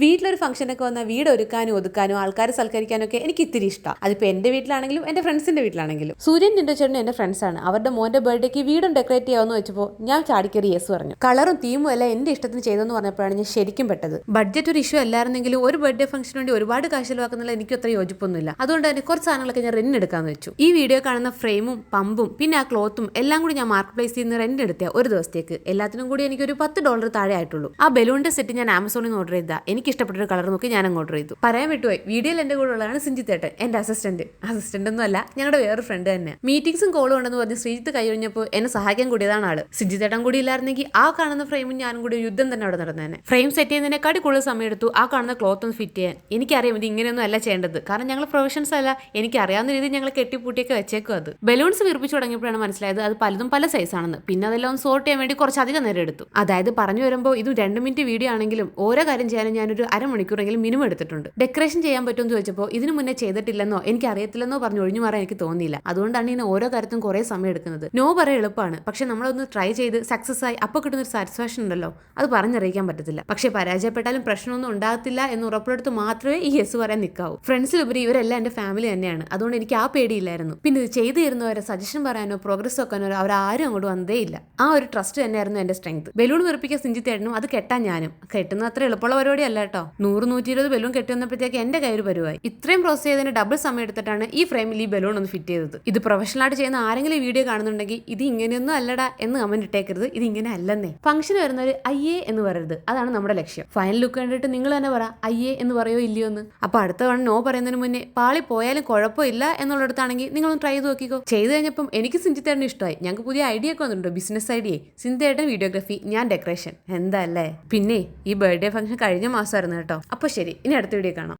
വീട്ടിലൊരു ഫംഗ്ഷനൊക്കെ വന്നാൽ വീട് ഒരുക്കാനും ഒതുക്കാനും ആൾക്കാരെ സൽക്കരിക്കാനും ഒക്കെ എനിക്ക് ഇത്തിരി ഇഷ്ടമാണ്. അതിപ്പോൾ എൻ്റെ വീട്ടിലാണെങ്കിലും എൻ്റെ ഫ്രണ്ട്സിൻ്റെ വീട്ടിലാണെങ്കിലും. സൂര്യൻ ടിൻഡോ ചേട്ടനും എൻ്റെ ഫ്രണ്ട്സാണ്. അവരുടെ മോൻ്റെ ബർത്ത്ഡേക്ക് വീടും ഡെക്കറേറ്റ് ചെയ്യാമെന്ന് വെച്ചപ്പോൾ ഞാൻ ചാടിക്കറി യെസ് പറഞ്ഞു. കളറും തീമും എല്ലാം എൻ്റെ ഇഷ്ടത്തിന് ചെയ്തെന്ന് പറഞ്ഞപ്പോഴാണ് ഞാൻ ശരിക്കും പെട്ടത്. ബഡ്ജറ്റ് ഒരു ഇഷ്യൂ അല്ലായിരുന്നെങ്കിലും ഒരു ബർത്ത്ഡേ ഫംഗ്ഷന് വേണ്ടി ഒരുപാട് കാശ് ചിലവാക്കുന്നുള്ള എനിക്ക് അത്ര യോജിപ്പൊന്നുമില്ല. അതുകൊണ്ട് തന്നെ കുറച്ച് സാധനങ്ങളൊക്കെ ഞാൻ റെന്റ് എടുക്കാന്ന് വെച്ചു. ഈ വീഡിയോ കാണുന്ന ഫ്രെയിമും പമ്പും പിന്നെ ആ ക്ലോത്തും എല്ലാം കൂടി ഞാൻ മാർക്കറ്റ് പ്ലേസിൽ നിന്ന് റെന്റ് എടുത്ത ഒരു ദിവസത്തേക്ക് എല്ലാത്തിനും കൂടി എനിക്ക് ഒരു $10 താഴെ ആയിട്ടുള്ളൂ. ആ ബലൂണിന്റെ സെറ്റ് ഞാൻ ആമസോണിൽ നിന്ന് ഓർഡർ ചെയ്താൽ എനിക്ക് ഇഷ്ടപ്പെട്ട ഒരു കളർ നോക്കി ഞാൻ അങ്ങ് ഓർഡർ ചെയ്തു. പറയാൻ വിട്ടുപോയി, വീഡിയോയിൽ എന്റെ കൂടെ ഉള്ളതാണ് സിഞ്ചിത്തേട്ടൻ, എന്റെ അസിസ്റ്റന്റ് ഒന്നും അല്ല, ഞങ്ങളുടെ വേറൊരു ഫ്രണ്ട് തന്നെ. മീറ്റിംഗ്സും കോളും ഉണ്ടെന്ന് പറഞ്ഞ് ശ്രീജിത്ത് കഴിഞ്ഞപ്പോൾ എന്നെ സഹായിക്കാൻ കൂടിയതാണ് ആള്. സിഞ്ചിത്തേട്ടൻ കൂടി ഇല്ലായിരുന്നെങ്കിൽ ആ കാണുന്ന ഫ്രെയിമും ഞാനും കൂടി യുദ്ധം തന്നെ അവിടെ നടന്നേനെ. ഫ്രെയിം സെറ്റ് ചെയ്യുന്നതിനെക്കാട്ടി കൂടുതൽ സമയം എടുത്തു ആ കാണുന്ന ക്ലോത്ത് ഒന്ന് ഫിറ്റ് ചെയ്യാൻ. എനിക്കറിയാം ഇത് ഇങ്ങനെയൊന്നും അല്ല ചെയ്യേണ്ടത്, കാരണം ഞങ്ങൾ പ്രൊഫഷൻസ് അല്ല. എനിക്ക് അറിയാവുന്ന രീതിയിൽ ഞങ്ങൾ കെട്ടിപ്പൂട്ടിയൊക്കെ വെച്ചേക്കും. അത് ബലൂൺസ് വീർപ്പിച്ചു തുടങ്ങിയപ്പോഴാണ് മനസ്സിലായത് അത് പലതും പല സൈസാണെന്ന്. പിന്നെ അതെല്ലാം ഒന്ന് സോർട്ട് ചെയ്യാൻ വേണ്ടി കുറച്ചധികം നേരം എടുത്തു. അതായത് പറഞ്ഞു വരുമ്പോൾ ഇത് 2 മിനിറ്റ് വീഡിയോ ആണെങ്കിലും ഓരോ കാര്യം ചെയ്യാനും ഞാനൊരു അരമണിക്കൂറെങ്കിലും മിനിമം എടുത്തിട്ടുണ്ട്. ഡെക്കറേഷൻ ചെയ്യാൻ പറ്റുമെന്ന് ചോദിച്ചപ്പോൾ ഇതിനു മുന്നേ ചെയ്തിട്ടില്ലെന്നോ എനിക്ക് അറിയത്തില്ലെന്നോ പറഞ്ഞ് ഒഴിഞ്ഞു മാറാൻ എനിക്ക് തോന്നിയില്ല. അതുകൊണ്ടാണ് ഇങ്ങനെ ഓരോ കാര്യത്തും കുറേ സമയം എടുക്കുന്നത്. നോ പറയാൻ എളുപ്പമാണ്, പക്ഷെ നമ്മളൊന്ന് ട്രൈ ചെയ്ത് സക്സസ് ആയി അപ്പോൾ കിട്ടുന്ന ഒരു സാറ്റിസ്ഫാക്ഷൻ ഉണ്ടല്ലോ, അത് പറഞ്ഞറിയിക്കാൻ പറ്റത്തില്ല. പക്ഷെ പരാജയപ്പെട്ടാലും പ്രശ്നമൊന്നും ഉണ്ടാകത്തില്ല എന്ന് ഉറപ്പെടുത്ത് മാത്രമേ ഈ യെസ് പറയാൻ നിൽക്കാവൂ. ഫ്രണ്ട്സിലുപരി ഇവരെല്ലാം എൻ്റെ ഫാമിലി തന്നെയാണ്. അതുകൊണ്ട് എനിക്ക് ആ പേടിയില്ലായിരുന്നു. പിന്നെ ഇത് ചെയ്തു തരുന്നവരെ സജഷൻ പറയാനോ പ്രോഗ്രസ് വെക്കാനോ അവരാരും അങ്ങോട്ട് വന്നേ ഇല്ല. ആ ഒരു ട്രസ്റ്റ് തന്നെയായിരുന്നു എൻ്റെ സ്ട്രെങ്ത്. ബലൂൺ വെറുപ്പിക്കാൻ സിഞ്ചിത്തേട്ടനും അത് കെട്ടാൻ ഞാനും. കെട്ടുന്ന അത്ര എളുപ്പമുള്ള പരിപാടി അല്ല കേട്ടോ. 100-120 ബലൂൺ കെട്ടി വന്നപ്പോഴത്തേക്ക് എൻ്റെ കയ്യിൽ പരിവായി. ഇത്രയും പ്രോസസ് ചെയ്തതിന് ഡബിൾ സമയം എടുത്തിട്ടാണ് ഈ ഫ്രെയിമിൽ ഈ ബലൂൺ ഒന്ന് ഫിറ്റ് ചെയ്തത്. ഇത് പ്രൊഫഷണലായിട്ട് ചെയ്യുന്ന ആരെങ്കിലും ഈ വീഡിയോ കാണുന്നുണ്ടെങ്കിൽ ഇത് ഇങ്ങനെയൊന്നും അല്ലടാ എന്ന് കമന്റ് ഇട്ടേക്കരുത്. ഇത് ഇങ്ങനെ അല്ലെന്നേ. ഫംഗ്ഷന് വരുന്നവർ അയ്യേ എന്ന് പറയരുത്, അതാണ് നമ്മുടെ ലക്ഷ്യം. ഫൈനൽ ലുക്ക് കണ്ടിട്ട് നിങ്ങൾ തന്നെ പറ അയ്യേ എന്ന് പറയോ ഇല്ലയോ എന്ന്. അപ്പൊ അടുത്ത തവണ നോ പറയുന്നതിന് മുന്നേ പാളി പോയാലും കുഴപ്പമില്ല എന്നുള്ളിടത്താണെങ്കിൽ നിങ്ങളൊന്ന് ട്രൈ ചെയ്ത് നോക്കിക്കോ. ചെയ്ത് കഴിഞ്ഞപ്പം എനിക്ക് സിഞ്ചിത്തേട്ടന് ഇഷ്ടമായി. ഞങ്ങൾക്ക് പുതിയ ഐഡിയ ഒക്കെ വന്നിട്ടുണ്ട്, ബിസിനസ് ഐഡിയ. സിഞ്ചിത്തേട്ടൻ വീഡിയോഗ്രാഫി, ഞാൻ ഡെക്കറേഷൻ. എന്താ അല്ലേ. പിന്നെ ഈ ബർത്ത്ഡേ ഫംഗ്ഷൻ കഴിഞ്ഞ മാസമായിരുന്നു കേട്ടോ. അപ്പോൾ ശരി, ഇനി അടുത്ത വീഡിയോ കാണാം.